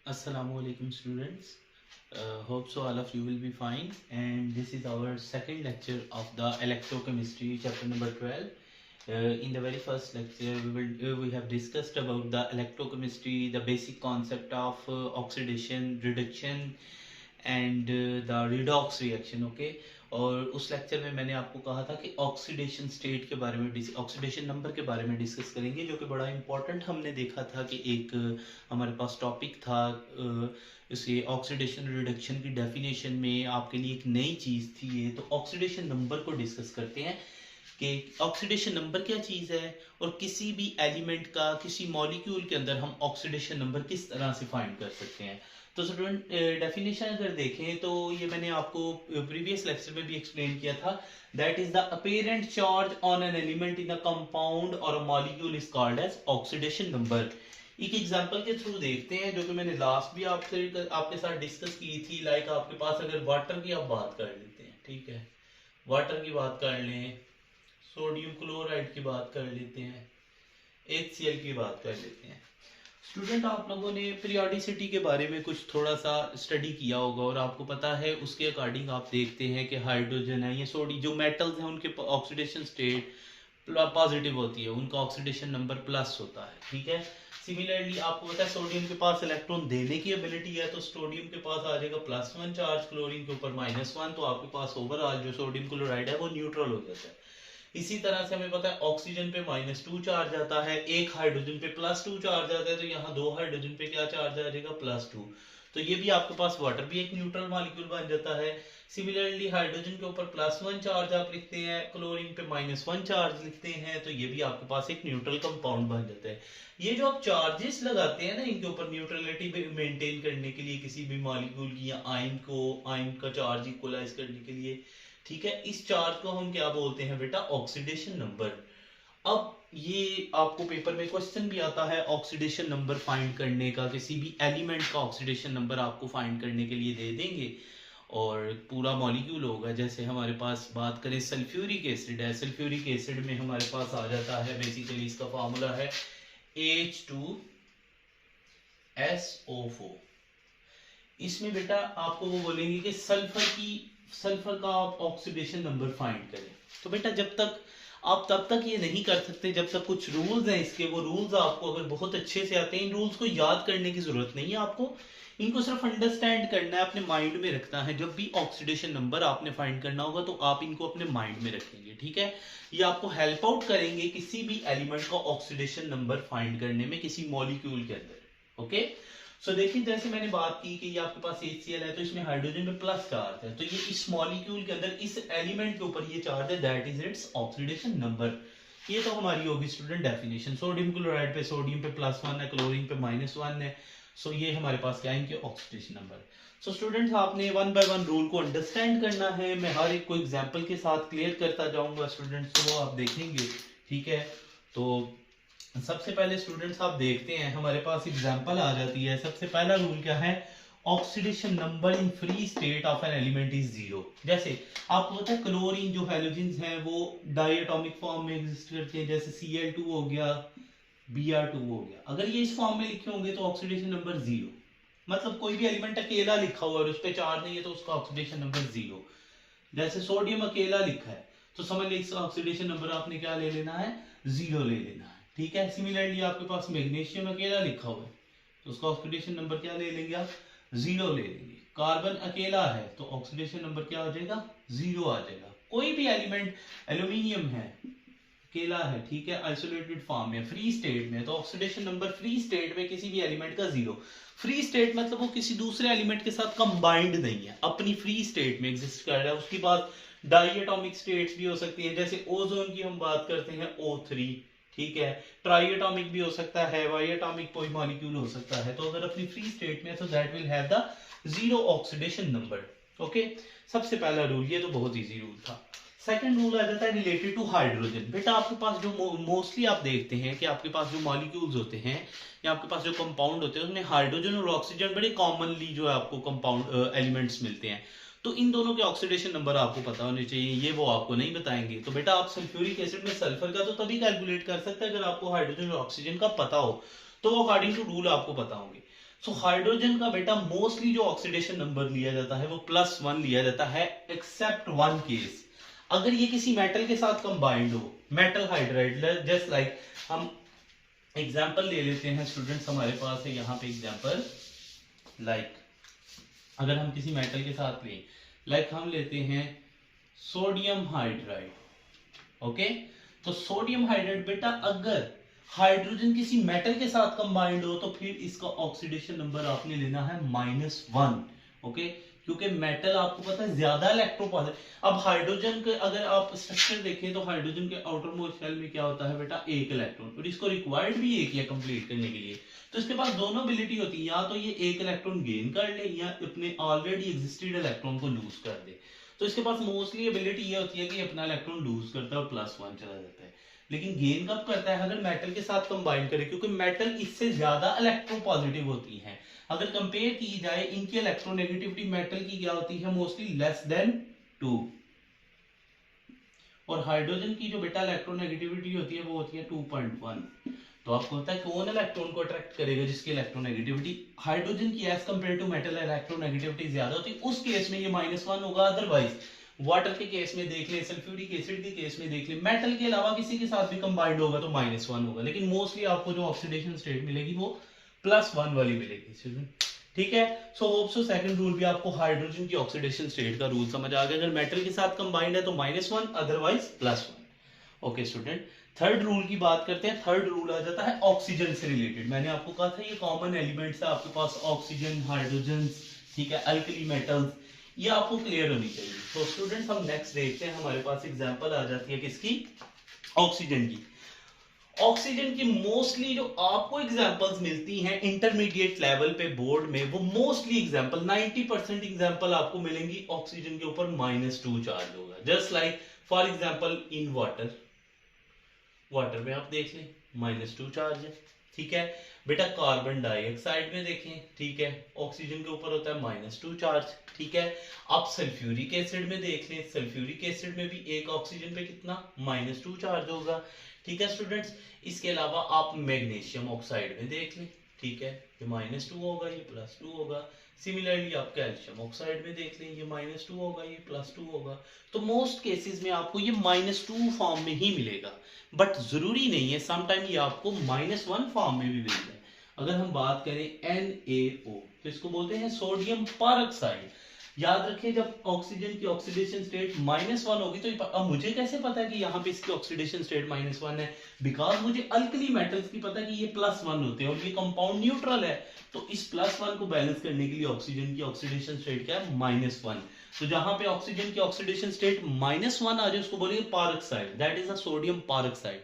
Assalamualaikum students. Hope so all of you will be fine, and this is our second lecture of the electrochemistry chapter number 12. In the very first lecture we have discussed about the electrochemistry, the basic concept of oxidation, reduction and the redox reaction. Okay, और उस lecture में मैंने आपको कहा था कि oxidation state के बारे में, ऑक्सीडेशन नंबर के बारे में डिस्कस करेंगे, जो कि बड़ा इंपॉर्टेंट हमने देखा था कि एक हमारे पास टॉपिक था। इसे ऑक्सीडेशन रिडक्शन की डेफिनेशन में आपके लिए एक नई चीज़ थी ये, तो ऑक्सीडेशन नंबर को डिस्कस करते हैं कि ऑक्सीडेशन नंबर क्या चीज़ है और किसी भी एलिमेंट का, किसी मॉलिक्यूल के अंदर हम ऑक्सीडेशन नंबर किस तरह से फाइंड कर सकते हैं। तो स्टूडेंट डेफिनेशन अगर देखें तो ये मैंने आपको प्रीवियस लेक्चर में भी एक्सप्लेन किया था। That is the apparent charge on an element in a compound और a molecule is called as oxidation number. एक एग्जांपल के थ्रू देखते हैं जो कि मैंने लास्ट भी आपके साथ डिस्कस की थी। लाइक आपके पास अगर वाटर की आप बात कर लेते हैं, ठीक है, वाटर की बात कर लें, सोडियम क्लोराइड की बात कर लेते हैं, HCl की बात कर लेते हैं। स्टूडेंट आप लोगों ने पीरियोडिसिटी के बारे में कुछ थोड़ा सा स्टडी किया होगा और आपको पता है उसके अकॉर्डिंग आप देखते हैं कि हाइड्रोजन है, ये सोडी जो मेटल्स हैं उनके ऑक्सीडेशन स्टेट पॉजिटिव होती है, उनका ऑक्सीडेशन नंबर प्लस होता है, ठीक है। सिमिलरली आपको पता है सोडियम के पास इलेक्ट्रॉन देने की एबिलिटी है, तो सोडियम के पास आ जाएगा +1 चार्ज, क्लोरीन के ऊपर -1, तो आपके पास ओवरऑल जो सोडियम क्लोराइड है वो न्यूट्रल हो जाता है। इसी तरह से हमें पता है ऑक्सीजन पे -2 चार्ज आता है, एक हाइड्रोजन पे +2 चार्ज आता है, तो यहाँ दो हाइड्रोजन पे क्या चार्ज आ जाएगा, +2। तो ये भी आपके पास वाटर भी एक न्यूट्रल मॉलिक्यूल बन जाता है। सिमिलरली हाइड्रोजन के ऊपर +1 चार्ज आप लिखते हैं, क्लोरीन पे -1 चार्ज लिखते हैं, तो ये भी आपके पास एक न्यूट्रल कंपाउंड बन जाता है। ये जो आप चार्जेस लगाते हैं ना इनके ऊपर न्यूट्रलिटी मेंटेन करने के लिए किसी भी मॉलिक्यूल की, या आयन का चार्ज इक्वलाइज करने के लिए, ठीक है, इस चार्ज को हम क्या बोलते हैं बेटा, ऑक्सीडेशन नंबर। अब ये आपको पेपर में क्वेश्चन भी आता है ऑक्सीडेशन नंबर फाइंड करने का, किसी भी एलिमेंट का ऑक्सीडेशन नंबर आपको फाइंड करने के लिए दे देंगे और पूरा मॉलिक्यूल होगा। जैसे हमारे पास बात करें सल्फ्यूरिक एसिड है, सल्फ्यूरिक एसिड में हमारे पास आ जाता है बेसिकली इसका फार्मूला है H2SO4। इसमें बेटा आपको वो बोलेंगे कि सल्फर का आप ऑक्सीडेशन नंबर फाइंड करें। तो बेटा जब तक आप तब तक ये नहीं कर सकते जब तक कुछ रूल्स हैं इसके, वो रूल्स आपको अगर बहुत अच्छे से आते हैं, इन रूल्स को याद करने की जरूरत नहीं है आपको, इनको सिर्फ अंडरस्टैंड करना है, अपने माइंड में रखना है। जब भी ऑक्सीडेशन नंबर आपने फाइंड करना होगा तो आप इनको अपने माइंड में रखेंगे, ठीक है। ये आपको हेल्प आउट करेंगे किसी भी एलिमेंट का ऑक्सीडेशन नंबर फाइंड करने में किसी मॉलिक्यूल के अंदर। ओके, सो देखिए जैसे मैंने बात की कि ये आपके पास HCl है, तो इसमें हाइड्रोजन पे प्लस चार्ज है, तो ये इस मॉलिक्यूल के अंदर इस एलिमेंट के ऊपर ये चार्ज है, that is its oxidation number. ये तो हमारी होगी स्टूडेंट डेफिनेशन। सोडियम क्लोराइड पे सोडियम पे +1 है, क्लोरीन पे -1 है, सो ये हमारे पास क्या है, इनके ऑक्सीडेशन नंबर। सो स्टूडेंट्स आपने 1 बाय 1 रूल को अंडरस्टैंड करना है। मैं हर एक को एग्जांपल के साथ क्लियर करता जाऊंगा स्टूडेंट्स, तो आप देखेंगे, ठीक है। तो सबसे पहले स्टूडेंट्स आप देखते हैं हमारे पास एग्जांपल आ जाती है। सबसे पहला रूल क्या है, oxidation number in free state of an element is 0। जैसे आपको पता है क्लोरीन जो हैलोजेंस हैं वो डायटोमिक फॉर्म में एग्जिस्ट करते हैं, जैसे Cl2 हो गया, Br2 हो गया। अगर ये इस फॉर्म में लिखे होंगे तो ऑक्सीडेशन नंबर 0, मतलब कोई भी एलिमेंट अकेला लिखा हुआ है और उस पर चार्ज नहीं है तो उसका ऑक्सीडेशन नंबर 0। जैसे सोडियम अकेला लिखा है तो समझ लीजिए इसका ऑक्सीडेशन नंबर आपने क्या ले लेना है, 0 ले लेना है, ठीक है। सिमिलरली आपके पास मैग्नीशियम अकेला लिखा हुआ है तो उसका ऑक्सीडेशन नंबर क्या ले लेंगे आप, 0 ले लेंगे। कार्बन अकेला है तो ऑक्सीडेशन नंबर क्या हो जाएगा, 0 आ जाएगा। कोई भी एलिमेंट, एल्यूमिनियम है अकेला है, ठीक है, आइसोलेटेड फॉर्म में, फ्री स्टेट में, तो ऑक्सीडेशन नंबर फ्री स्टेट में किसी भी एलिमेंट का 0। फ्री स्टेट मतलब वो किसी दूसरे एलिमेंट के साथ कंबाइंड नहीं है, अपनी फ्री स्टेट में एग्जिस्ट कर रहा है। उसके बाद डाइएटॉमिक स्टेट्स भी हो सकती है, जैसे ओजोन की हम बात करते हैं O3, ठीक है। ट्राइएटॉमिक भी हो सकता है, वाइएटॉमिक कोई मॉलिक्यूल हो सकता है। तो अगर अपनी फ्री स्टेट में तो that will have the 0 oxidation number. Okay, सबसे पहला रूल, ये तो बहुत इजी रूल था। सेकंड रूल आ जाता है रिलेटेड टू हाइड्रोजन। बेटा आपके पास जो मोस्टली आप देखते हैं कि आपके पास जो मॉलिक्यूल्स होते हैं या आपके पास जो कंपाउंड होते हैं उसमें हाइड्रोजन और ऑक्सीजन बड़े कॉमनली जो है आपको कंपाउंड एलिमेंट्स मिलते हैं। तो इन दोनों के ऑक्सीडेशन नंबर आपको पता होने चाहिए, ये वो आपको नहीं बताएंगे। तो बेटा आप सल्फ्यूरिक एसिड में सल्फर का तो तभी कैलकुलेट कर सकते हैं अगर आपको हाइड्रोजन और ऑक्सीजन का पता हो, तो वो अकॉर्डिंग टू रूल आपको पता होंगे। सो हाइड्रोजन का बेटा मोस्टली जो ऑक्सीडेशन नंबर लिया जाता है वो +1 लिया जाता है, एक्सेप्ट वन केस, अगर ये किसी मेटल के साथ कंबाइंड हो, मेटल हाइड्राइड, जस्ट लाइक हम एग्जाम्पल ले लेते हैं स्टूडेंट्स, हमारे पास है यहाँ पे एग्जाम्पल, लाइक अगर हम किसी मेटल के साथ लें, लाइक हम लेते हैं सोडियम हाइड्राइड, ओके, तो सोडियम हाइड्राइड बेटा अगर हाइड्रोजन किसी मेटल के साथ कंबाइंड हो तो फिर इसका ऑक्सीडेशन नंबर आपने लेना है -1, ओके, क्योंकि मेटल आपको पता है ज्यादा इलेक्ट्रोपॉजिटिव। अब हाइड्रोजन के अगर आप स्ट्रक्चर देखें तो हाइड्रोजन के आउटर मोस्ट शेल में क्या होता है बेटा, एक इलेक्ट्रॉन, और इसको रिक्वायर्ड भी एक है कंप्लीट करने के लिए, तो इसके पास दोनों एबिलिटी होती है, या तो ये एक इलेक्ट्रॉन गेन कर ले या अपने ऑलरेडी एग्जिस्टेड इलेक्ट्रॉन को लूज कर दे। तो इसके पास मोस्टली एबिलिटी ये होती है कि अपना इलेक्ट्रॉन लूज करता है और +1 चला जाता है, लेकिन गेन कब करता है, अगर मेटल के साथ कंबाइन करे, क्योंकि मेटल इससे ज्यादा इलेक्ट्रोपॉजिटिव होती है। अगर कंपेयर की जाए इनकी इलेक्ट्रोनेगेटिविटी मेटल की क्या होती है, मोस्टली <2, और हाइड्रोजन की जो बेटा इलेक्ट्रोनेगेटिविटी होती है वो होती है 2.1। तो आपको पता है कौन इलेक्ट्रॉन को अट्रैक्ट करेगा, जिसकी इलेक्ट्रोनेगेटिविटी हाइड्रोजन की as compare to metal electronegativity ज्यादा होती है, उस केस में ये -1 होगा। अदरवाइज वाटर के केस में देख ले, सल्फ्यूरिक एसिड के केस में देख ले, मेटल के अलावा किसी के साथ भी कंबाइंड होगा तो -1 होगा, लेकिन मोस्टली आपको जो ऑक्सीडेशन स्टेट मिलेगी वो +1 वाली मिलेगी, ठीक है। So hope so second rule भी आपको हाइड्रोजन की ऑक्सीडेशन स्टेट का रूल समझ आ गया, अगर मेटल के साथ कंबाइंड है तो -1, otherwise +1। Okay student, third rule की बात करते हैं। थर्ड रूल आ जाता है ऑक्सीजन से रिलेटेड। मैंने आपको कहा था ये कॉमन एलिमेंट्स है आपके पास, ऑक्सीजन, हाइड्रोजन, ठीक है, अल्कली मेटल्स, ये आपको क्लियर होनी चाहिए। तो स्टूडेंट्स हम नेक्स्ट देखते हैं, हमारे पास एग्जांपल आ जाती है किसकी, ऑक्सीजन की। ऑक्सीजन की मोस्टली जो आपको एग्जांपल्स मिलती हैं इंटरमीडिएट लेवल पे बोर्ड में, वो मोस्टली एग्जांपल 90% एग्जांपल आपको मिलेंगी ऑक्सीजन के ऊपर -2 चार्ज होगा, just like for example in water. Water में आप देख लें -2 चार्ज है, ठीक है बेटा। कार्बन डाइऑक्साइड में देखें, ठीक है, ऑक्सीजन के ऊपर होता है -2 चार्ज, ठीक है। आप सल्फ्यूरिक एसिड में देख लें, सल्फ्यूरिक एसिड में भी एक ऑक्सीजन पे कितना -2 चार्ज होगा, ठीक है स्टूडेंट्स। इसके अलावा आप मैग्नीशियम ऑक्साइड में देख लें, ठीक है, ये -2 होगा, ये +2 होगा। सिमिलरली आप कैल्शियम ऑक्साइड में देख लें, ये -2 होगा, ये +2 होगा। तो मोस्ट केसेस में आपको ये -2 फॉर्म में ही मिलेगा, बट जरूरी नहीं है, समटाइम ये आपको -1 फॉर्म में भी मिल जाए। अगर हम बात करें NaO, तो इसको बोलते हैं सोडियम परऑक्साइड। याद रखें जब ऑक्सीजन की ऑक्सीडेशन स्टेट -1 होगी, तो अब मुझे कैसे पता है कि यहाँ पे इसकी ऑक्सीडेशन स्टेट -1 है, बिकॉज मुझे अल्कली मेटल्स की पता है कि ये +1 होते हैं और ये कंपाउंड न्यूट्रल है, तो इस +1 को बैलेंस करने के लिए ऑक्सीजन की ऑक्सीडेशन स्टेट क्या है, -1। तो जहां पे ऑक्सीजन की ऑक्सीडेशन स्टेट -1 आ जाए उसको बोलेंगे peroxide, that is a sodium peroxide.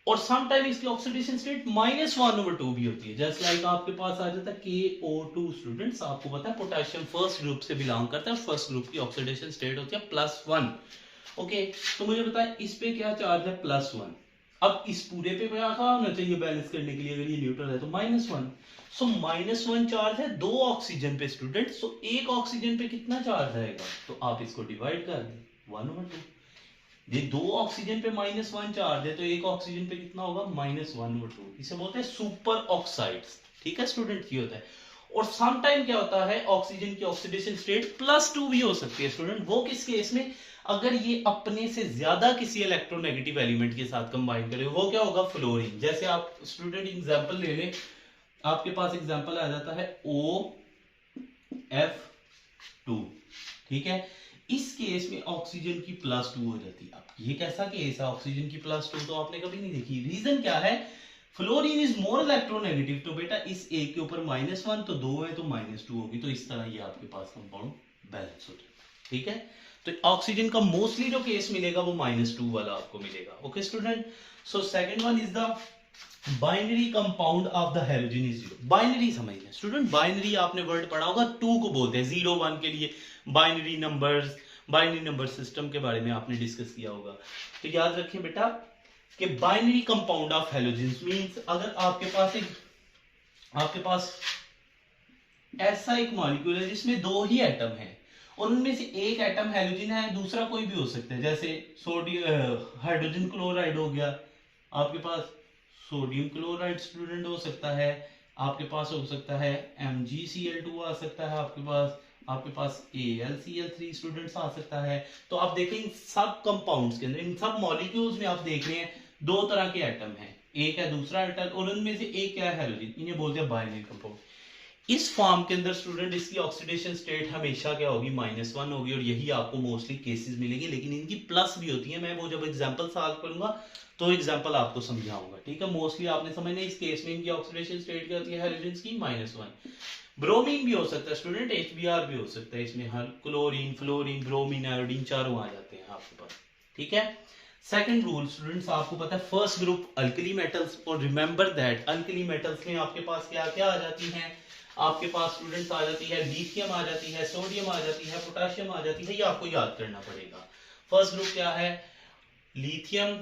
और सम टाइम इसकी ऑक्सीडेशन स्टेट -1/2 भी होती है, जस्ट लाइक आपके पास आ जाता है KO2। स्टूडेंट्स आपको पता है पोटेशियम फर्स्ट ग्रुप से बिलोंग करता है, फर्स्ट ग्रुप की ऑक्सीडेशन स्टेट होती है +1। ओके, तो मुझे बताएं इस पे क्या चार्ज है, +1। अब इस पूरे पे क्या होना चाहिए बैलेंस करने के लिए, अगर ये न्यूट्रल है तो -1। सो -1 चार्ज है 2 ऑक्सीजन पे स्टूडेंट, सो एक ऑक्सीजन पे कितना चार्ज आएगा, तो आप इसको डिवाइड कर दें 1/2। ये 2 ऑक्सीजन पे -1 चार्ज है, तो एक ऑक्सीजन पे कितना होगा, -1/2। इसे बोलते हैं सुपर ऑक्साइड्स, ठीक है स्टूडेंट, ये होता है। और सम टाइम क्या होता है, ऑक्सीजन की ऑक्सीडेशन स्टेट +2 भी हो सकती है स्टूडेंट, वो किस केस में, अगर ये अपने से ज्यादा किसी इलेक्ट्रोनेगेटिव एलिमेंट के साथ कंबाइन करे, वो क्या होगा, फ्लोरीन। जैसे आप स्टूडेंट एग्जांपल ले लें, आपके पास एग्जांपल आ जाता है OF2, ठीक है। इस केस में ऑक्सीजन की +2 हो जाती है। अब ये कैसा केस है, ऑक्सीजन की +2 तो आपने कभी नहीं देखी। रीजन क्या है, फ्लोरीन इज मोर इलेक्ट्रोनेगेटिव, तो बेटा इस एक के ऊपर -1 तो 2 है तो -2 होगी, तो इस तरह ये आपके पास कंपाउंड बैलेंस हो जाएगा, ठीक है। तो ऑक्सीजन का मोस्टली जो केस मिलेगा वो -2 वाला आपको मिलेगा। Okay student, so second one is the binary compound of the halogen is 0। Binary समझिए स्टूडेंट, बाइनरी आपने वर्ड पढ़ा होगा, 2 को बोलते हैं, 0 1 के लिए binary numbers, binary number system के बारे में आपने डिस्कस किया होगा। तो याद रखें बेटा कि binary compound of halogen means अगर आपके पास ऐसा एक मॉलिक्यूल है जिसमें 2 ही एटम है और उनमें से एक एटम हैलोजन है, दूसरा कोई भी हो सकता है, जैसे सोडियम हाइड्रोजन क्लोराइड हो गया, आपके पास सोडियम क्लोराइड स्टूडेंट हो सकता है, आपके पास हो सकता है MgCl2 आ सकता है आपके पास AlCl3 स्टूडेंट्स आ सकता है। तो आप देखें इन सब कंपाउंड्स के अंदर, इन सब मॉलिक्यूल्स में आप देख रहे हैं दो तरह के एटम हैं, एक है दूसरा एटम और उनमें से एक क्या है हेलोजन, इन्हें बोलते हैं बाइनरी कंपाउंड। इस फॉर्म के अंदर स्टूडेंट इसकी ऑक्सीडेशन स्टेट हमेशा क्या होगी, -1 होगी और यही आपको मोस्टली केसेस मिलेंगे, लेकिन इनकी प्लस भी होती है। मैं वो जब एग्जांपल सॉल्व करूंगा तो एग्जांपल आपको समझाऊंगा, ठीक है। मोस्टली आपने समझना इस केस में इनकी ऑक्सीडेशन स्टेट क्या होती है हेलोजेंस की, -1। ब्रोमीन भी हो सकता है स्टूडेंट, HBr भी हो सकता है, इसमें हर क्लोरीन फ्लोरीन ब्रोमीन आयोडीन चारों आ जाते हैं आपके पास, ठीक है। सेकंड रूल स्टूडेंट्स आपको पता है फर्स्ट ग्रुप अल्कली मेटल्स, और रिमेंबर दैट अल्कली मेटल्स में आपके पास क्या क्या आ जाती हैं, आपके पास स्टूडेंट्स आ जाती है लिथियम आ जाती है, सोडियम आ जाती है, पोटेशियम आ जाती है, ये आपको याद करना पड़ेगा। फर्स्ट ग्रुप क्या है, लिथियम,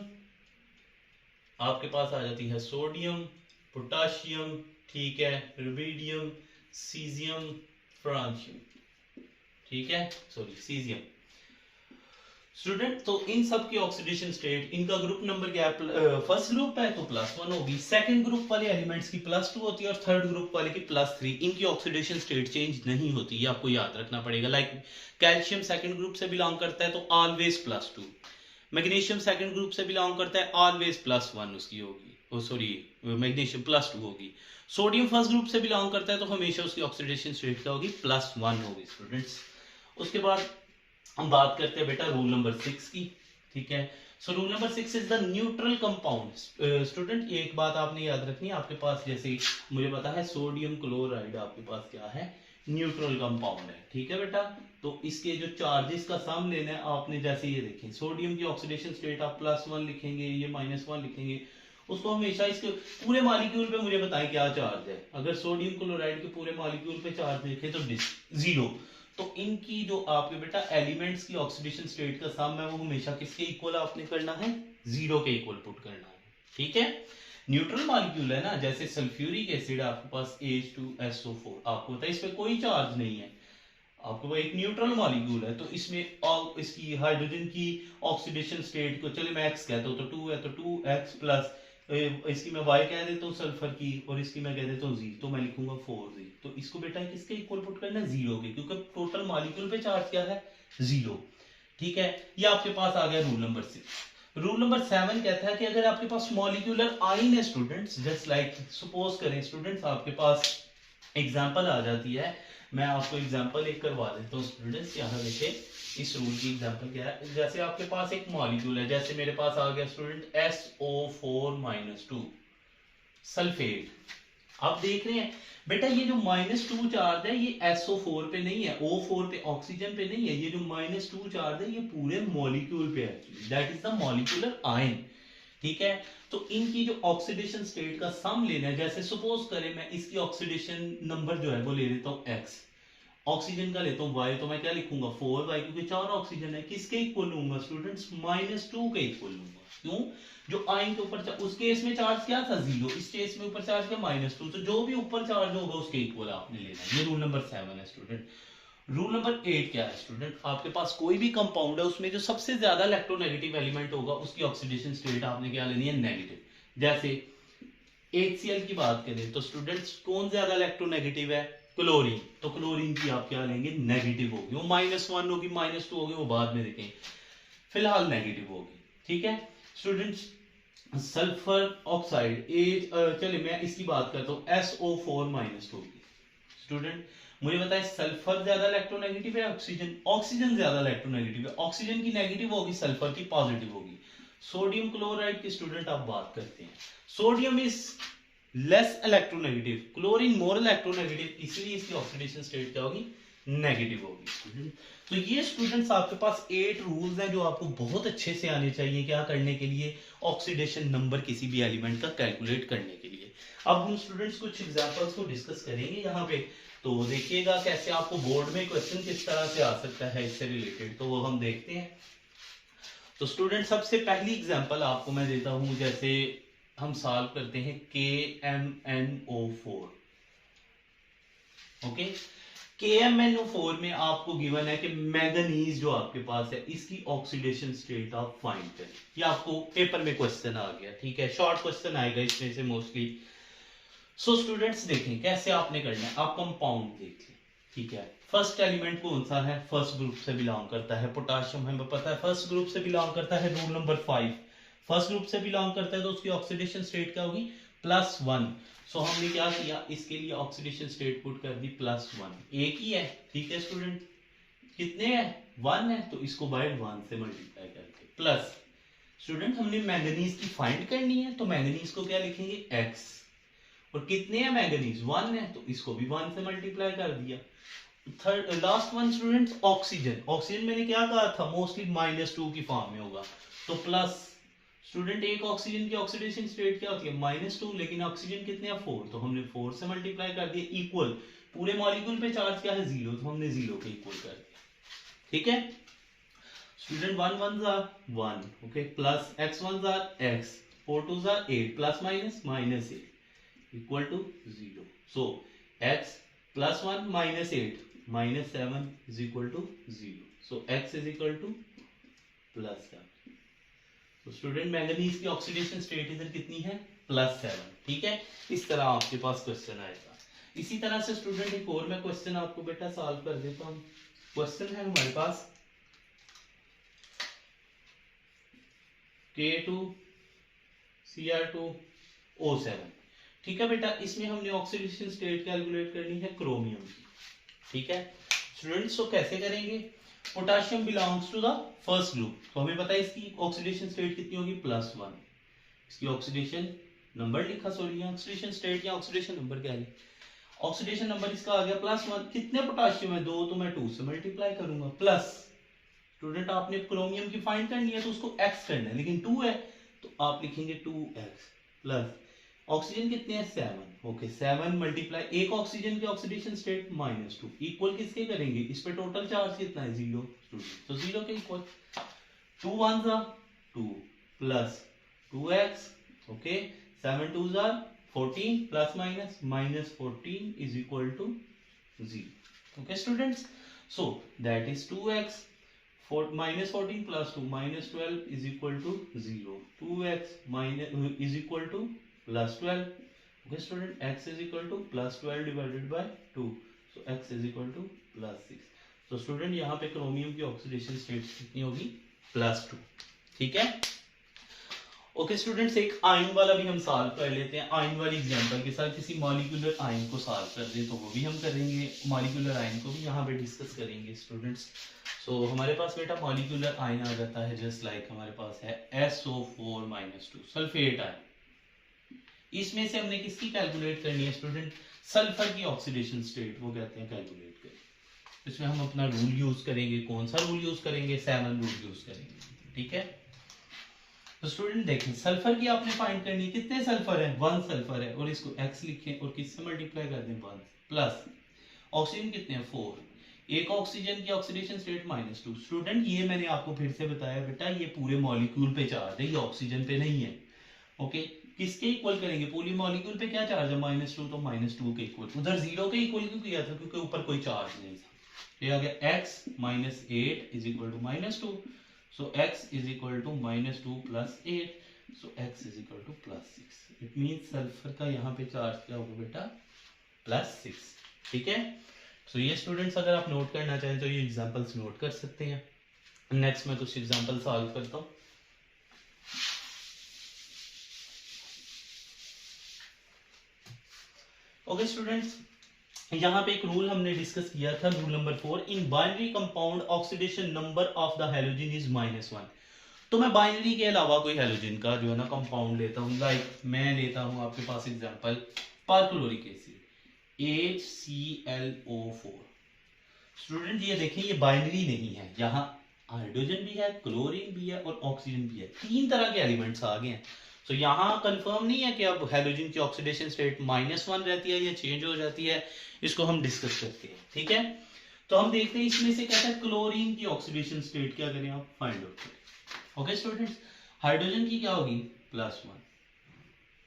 आपके पास आ जाती है सोडियम, पोटेशियम, ठीक है, रुबिडियम, सीजियम, फ्रांशियम, ठीक है, सॉरी सीजियम स्टूडेंट। तो इन सब की ऑक्सीडेशन स्टेट, इनका ग्रुप नंबर क्या है, फर्स्ट ग्रुप है तो +1 होगी, सेकंड ग्रुप वाले एलिमेंट्स की +2 होती है और थर्ड ग्रुप वाले की +3। इनकी ऑक्सीडेशन स्टेट चेंज नहीं होती, ये आपको याद रखना पड़ेगा। लाइक कैल्शियम सेकंड ग्रुप से बिलोंग करता है तो ऑलवेज +2, मैग्नीशियम सेकंड ग्रुप से बिलोंग करता है ऑलवेज +1 उसकी होगी, सॉरी मैग्नीशियम +2 होगी। सोडियम फर्स्ट ग्रुप से बिलोंग करता है तो हमेशा उसकी ऑक्सीडेशन स्टेट क्या होगी, +1 होगी स्टूडेंट्स। उसके बाद हम बात करते हैं बेटा रूल नंबर 6 की, ठीक है। So rule number 6 is the neutral compound. Student एक बात आपने याद रखनी है, आपके पास जैसे मुझे पता है सोडियम क्लोराइड आपके पास क्या है, न्यूट्रल कंपाउंड है, ठीक है बेटा। तो इसके जो चार्जेस का सम लेना है आपने, जैसे ये देखें सोडियम की ऑक्सीडेशन स्टेट आप +1 लिखेंगे, ये -1 लिखेंगे, उसको हमेशा इसके पूरे मॉलिक्यूल पे मुझे बताएं क्या चार्ज है। अगर सोडियम क्लोराइड के पूरे मॉलिक्यूल पे चार्ज देखें तो 0। तो इनकी जो आपके बेटा एलिमेंट्स की ऑक्सीडेशन स्टेट का सम है वो हमेशा किसके इक्वल आपने करना है, 0 के इक्वल पुट करना है, ठीक है। न्यूट्रल मॉलिक्यूल है ना, जैसे सल्फ्यूरिक एसिड आपके पास H2SO4, आपको पता है इसमें कोई चार्ज नहीं है, आपके पास एक न्यूट्रल मॉलिक्यूल है, तो इसमें इसकी हाइड्रोजन की ऑक्सीडेशन स्टेट को, चले मैं x कहता हूं तो 2 है तो 2x प्लस इसकी मैं y कह देता हूँ सल्फर की, और इसकी मैं कह देता हूँ Z, तो मैं लिखूंगा 4Z। तो इसको बेटा किसके इक्वल पुट करना है, 0 के, क्योंकि टोटल मॉलिक्यूल पे चार्ज क्या है, 0, ठीक है। ये आपके पास आ गया रूल नंबर 6। रूल नंबर 7 कहता है कि अगर आपके पास मॉलिक्यूलर आइन है स्टूडेंट्स, जस्ट लाइक सपोज करें स्टूडेंट्स आपके पास एग्जांपल आ जाती है, मैं आपको एग्जांपल एक करवा देता हूँ स्टूडेंट्स, यहाँ देखें इस रूल की एग्जांपल क्या है। जैसे आपके पास एक मॉलिक्यूल है, जैसे मेरे पास आ गया स्टूडेंट SO4-2 सल्फेट। आप देख रहे हैं बेटा ये जो -2 चार्ज है ये SO4 पे नहीं है, O4 पे ऑक्सीजन पे नहीं है, ये जो -2 चार्ज है ये पूरे मॉलिक्यूल पे है, that is the molecular ion, ठीक है। तो इनकी जो ऑक्सीडेशन स्टेट का सम लेना है, जैसे सपोज करें मैं इसकी ऑक्सीडेशन नंबर जो है वो ले लेता हूँ x, ऑक्सीजन का लेता हूँ y, तो मैं क्या लिखूंगा 4y, क्योंकि 4 ऑक्सीजन है, किसके इक्वल लूंगा स्टूडेंट्स, -2 के इक्वल लूंगा। क्यों, जो आयन के ऊपर उस केस में चार्ज क्या था 0, इस केस में ऊपर चार्ज क्या -2, तो जो भी ऊपर चार्ज होगा उसके इक्वल आपने लेना है। ये रूल नंबर 7 है स्टूडेंट। रूल नंबर 8 क्या है स्टूडेंट, आपके पास कोई भी कंपाउंड है उसमें जो सबसे ज्यादा इलेक्ट्रोनेगेटिव एलिमेंट होगा उसकी ऑक्सीडेशन स्टेट आपने क्या लेनी है, नेगेटिव। जैसे HCl की बात करें तो स्टूडेंट्स कौन ज्यादा इलेक्ट्रोनेगेटिव है, क्लोरीन, तो क्लोरीन की आप क्या लेंगे, नेगेटिव होगी, वो -1 होगी -2 होगी वो बाद में देखेंगे, फिलहाल नेगेटिव होगी, ठीक है स्टूडेंट्स। सल्फर ऑक्साइड चलिए मैं इसकी बात करता हूँ SO4-2 की। स्टूडेंट मुझे बताएं सल्फर ज्यादा इलेक्ट्रोनेगेटिव है, ऑक्सीजन ज्यादा इलेक्ट्रोनेगेटिव है, ऑक्सीजन की नेगेटिव होगी, सल्फर की पॉजिटिव होगी। सोडियम क्लोराइड की स्टूडेंट आप बात करते हैं, sodium is less electronegative, chlorine more electronegative, इसलिए इसकी ऑक्सीडेशन स्टेट क्या होगी, नेगेटिव होगी। तो ये स्टूडेंट्स आपके पास 8 रूल्स हैं जो आपको बहुत अच्छे से आने चाहिए, क्या करने के लिए, ऑक्सीडेशन नंबर किसी भी एलिमेंट का कैलकुलेट करने के लिए। अब हम स्टूडेंट्स कुछ एग्जांपल्स को डिस्कस करेंगे यहाँ पे, तो देखिएगा कैसे आपको बोर्ड में क्वेश्चन किस तरह से आ सकता है इससे रिलेटेड, तो वो हम देखते हैं। तो स्टूडेंट सबसे पहली एग्जांपल आपको मैं देता हूं, जैसे हम सॉल्व करते हैं KMnO4, ओके। KMnO4 में आपको गिवन है कि मैंगनीज जो आपके पास है इसकी ऑक्सीडेशन स्टेट आप फाइंड करें। ये आपको पेपर में क्वेश्चन आ गया, ठीक है, शॉर्ट क्वेश्चन आएगा इसमें से मोस्टली। सो स्टूडेंट्स देखें कैसे आपने करना है, आप कंपाउंड देख लें, ठीक है। फर्स्ट एलिमेंट कौन सा है, फर्स्ट ग्रुप से बिलोंग करता है, पोटाशियम हमें पता है फर्स्ट ग्रुप से बिलोंग करता है, रूल नंबर 5, फर्स्ट ग्रुप से बिलोंग करता है तो उसकी ऑक्सीडेशन स्टेट क्या होगी, +1। सो हमने क्या किया, इसके लिए ऑक्सीडेशन स्टेट पुट कर दी +1, एक ही है, ठीक है स्टूडेंट, कितने हैं, 1 है, तो इसको बाय 1 से मल्टीप्लाई करके प्लस। स्टूडेंट हमने मैंगनीज की फाइंड करनी है, तो मैंगनीज को क्या लिखेंगे, x, और कितने हैं मैंगनीज, 1 है, तो इसको भी 1 से मल्टीप्लाई कर दिया। Third last one students, oxygen, oxygen मैंने क्या कहा था, मोस्टली -2 की फॉर्म में होगा, तो प्लस। स्टूडेंट एक ऑक्सीजन की ऑक्सीडेशन स्टेट क्या होती है, -2, लेकिन ऑक्सीजन कितने हैं, 4, तो हमने 4 से मल्टीप्लाई कर दिया, इक्वल, पूरे मॉलिक्यूल पे चार्ज क्या है, 0, तो हमने 0 के इक्वल कर दिया, ठीक है student. 1 1s are 1, okay, plus x 1s are x, 4 2s are 8, plus minus -8 equal to 0। So x +1 -8 -7 is equal to 0, so x is equal to +7। तो स्टूडेंट मैंगनीज की ऑक्सीडेशन स्टेट इधर कितनी है, +7, ठीक है। इस तरह आपके पास क्वेश्चन आएगा। इसी तरह से स्टूडेंट एक और मैं क्वेश्चन आपको बेटा सॉल्व कर देता हूँ। क्वेश्चन है हमारे पास K2Cr2O7, ठीक है बेटा। इसमें हमने ऑक्सीडेशन स्टेट कैलकुलेट करनी है क्रोमियम की, ठीक है स्टूडेंट्स। तो कैसे करेंगे, potassium belongs to the first group, तो हमें पता है इसकी ऑक्सीडेशन स्टेट कितनी होगी, +1, इसकी ऑक्सीडेशन नंबर लिखा, सॉरी ऑक्सीडेशन स्टेट या ऑक्सीडेशन नंबर क्या है, ऑक्सीडेशन नंबर इसका आ गया +1, कितने पोटाशियम है 2, तो मैं 2 से मल्टीप्लाई करूंगा, प्लस। स्टूडेंट आपने क्रोमियम की फाइंड करनी है तो उसको x करना है, लेकिन 2 है तो आप लिखेंगे 2x, प्लस ऑक्सीजन कितने हैं, 7, ओके 7 मल्टीप्लाई, एक ऑक्सीजन की ऑक्सीडेशन स्टेट -2, इक्वल किसके करेंगे, इस पे टोटल चार्ज कितना है, 0, स्टूडेंट तो 0 के equal, 2 1s are 2 plus 2x, okay 7 2s are 14, plus minus -14 is equal to 0, okay students. So that is 2x -14 plus 2 -12 is equal to 0, 2x minus is equal to +12, okay student, x is equal to +12 divided by 2, so x is equal to +6। तो student यहाँ पे chromium की oxidation state कितनी होगी, +2, ठीक है okay students. एक ion वाला भी हम सॉल्व कर लेते हैं, आयन वाली एग्जांपल के साथ किसी मॉलिक्यूलर आयन को सॉल्व कर दे तो वो भी हम करेंगे, मॉलिक्यूलर आयन को भी यहाँ पे डिस्कस करेंगे स्टूडेंट्स। सो हमारे पास बेटा मॉलिक्यूलर आयन आ जाता है, जस्ट लाइक हमारे पास है SO4-2 सल्फेट आयन। इसमें से हमने किसकी कैलकुलेट करनी है स्टूडेंट, सल्फर की ऑक्सीडेशन स्टेट, वो कहते हैं कैलकुलेट करें। इसमें हम अपना रूल यूज करेंगे, कौन सा रूल यूज करेंगे, 7 रूल यूज करेंगे, ठीक है। तो स्टूडेंट देखें सल्फर की आपने फाइंड करनी है, कितने सल्फर है, 1 सल्फर है, और इसको x लिखें और किससे मल्टीप्लाई कर दें, 1 प्लस ऑक्सीजन कितने हैं, 4, एक ऑक्सीजन की ऑक्सीडेशन स्टेट -2। स्टूडेंट ये मैंने आपको फिर से बताया बेटा, ये पूरे मॉलिक्यूल पे चार्ज है, ये ऑक्सीजन पे नहीं है, ओके। किसके इक्वल करेंगे, पूरी मॉलिक्यूल पे क्या चार्ज है, -2, तो -2 के इक्वल, उधर 0 के इक्वल क्यों किया था, क्योंकि ऊपर कोई चार्ज नहीं था। तो ये आ गया x -8 is equal to -2, so x is equal to -2 plus 8, so x is equal to +6। it means sulphur का यहाँ पे चार्ज क्या होगा बेटा, +6, ठीक है। सो ये स्टूडेंट्स अगर आप नोट करना चाहें तो ये एग्जांपल्स नोट कर सकते हैं। नेक्स्ट मैं कुछ एग्जांपल सॉल्व करता हूँ। ओके स्टूडेंट्स, यहाँ पे एक रूल हमने डिस्कस किया था, rule number 4, in binary compound oxidation number of the halogen is -1। तो मैं बाइनरी के अलावा कोई हैलोजन का जो है ना कंपाउंड लेता हूँ, लाइक मैं लेता हूँ आपके पास example perchloric acid HClO4। Student ये देखें ये बाइनरी नहीं है, यहाँ हाइड्रोजन भी है, क्लोरीन भी है और ऑक्सीजन भी है, 3 तरह के एलिमेंट्स आ गए हैं। तो यहाँ कंफर्म नहीं है कि अब हैलोजन की ऑक्सीडेशन स्टेट -1 रहती है या चेंज हो जाती है, इसको हम डिस्कस करते हैं, ठीक है। तो हम देखते हैं इसमें से कहता है क्लोरीन की ऑक्सीडेशन स्टेट क्या करें आप, फाइंड आउट करें। ओके स्टूडेंट्स, हाइड्रोजन की क्या होगी, +1,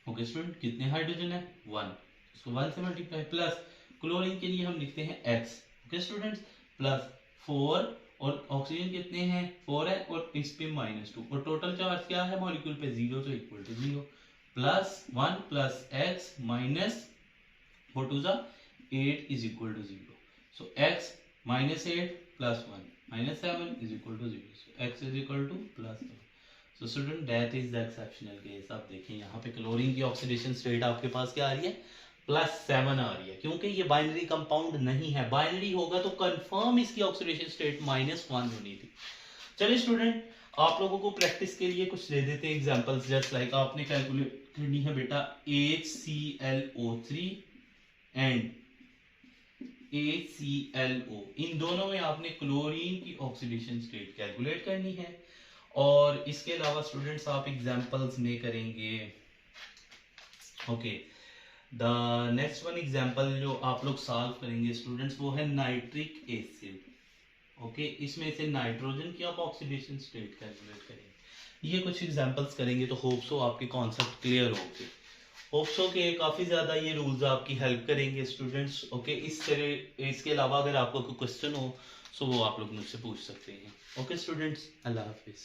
ओके स्टूडेंट, कितने हाइड्रोजन है, 1, इसको 1 से मल्टीप्लाई, प्लस क्लोरीन के लिए हम लिखते हैं x, ओके स्टूडेंट्स, प्लस 4, और ऑक्सीजन कितने हैं, 4 है, और इस पे -2, और टोटल चार्ज क्या है मॉलिक्यूल पे, 0, तो equal to 0, +1 plus x what is the 8 is equal to 0. So x minus 8 plus 1 minus 7 is equal to 0. So x is equal to plus 7. So student that is the exceptional case. आप देखें यहाँ पे chlorine की oxidation state आपके पास क्या आ रही है, +7 आ रही है, क्योंकि ये बाइनरी कंपाउंड नहीं है. बाइनरी होगा तो कंफर्म इसकी ऑक्सीडेशन स्टेट -1 होनी थी. चलिए स्टूडेंट, आप लोगों को प्रैक्टिस के लिए कुछ दे देते हैं एग्जांपल्स. जस्ट लाइक आपने कैलकुलेट करनी है बेटा HClO3 एंड AClO, इन दोनों में आपने क्लोरीन की ऑक्सीडेशन स्टेट कैलकुलेट करनी है. और इसके अलावा स्टूडेंट्स आप एग्जांपल्स में करेंगे. Okay, the next one example जो आप लोग सॉल्व करेंगे स्टूडेंट्स वो है नाइट्रिक एसिड. ओके, इसमें से नाइट्रोजन की आप ऑक्सीडेशन स्टेट कैलकुलेट करेंगे. ये कुछ एग्जांपल्स करेंगे तो होप सो आपके कॉन्सेप्ट क्लियर होंगे. होप सो के काफ़ी ज़्यादा ये रूल्स आपकी हेल्प करेंगे स्टूडेंट्स. ओके, इस तरह इसके अलावा अगर आपको कोई क्वेश्चन हो सो वो आप लोग मुझसे पूछ सकते हैं. ओके स्टूडेंट्स, अल्लाह हाफिज़.